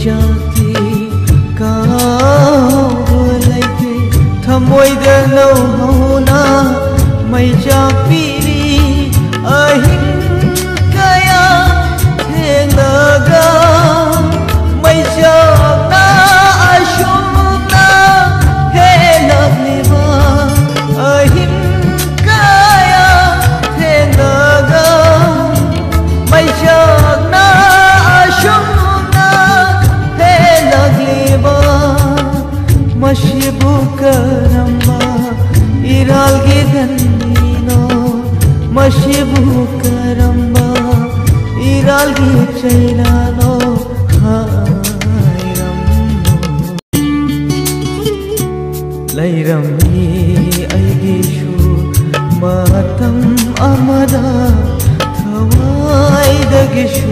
जाती काबू लेते थमोइदा नौना मैं जापीरी अहिं कया थेंगा मैं जाना अशुना है लगलिबा अहिं कया थेंगा मैं जाना अशुना है लगलिबा मशिबु करम्बा इरालगे गन्नीनो मशिबु करम्बा इरालगे चैलानो हायरम्बो लैरम्मी अइगेशु मतम अमदा थवाइदगेशु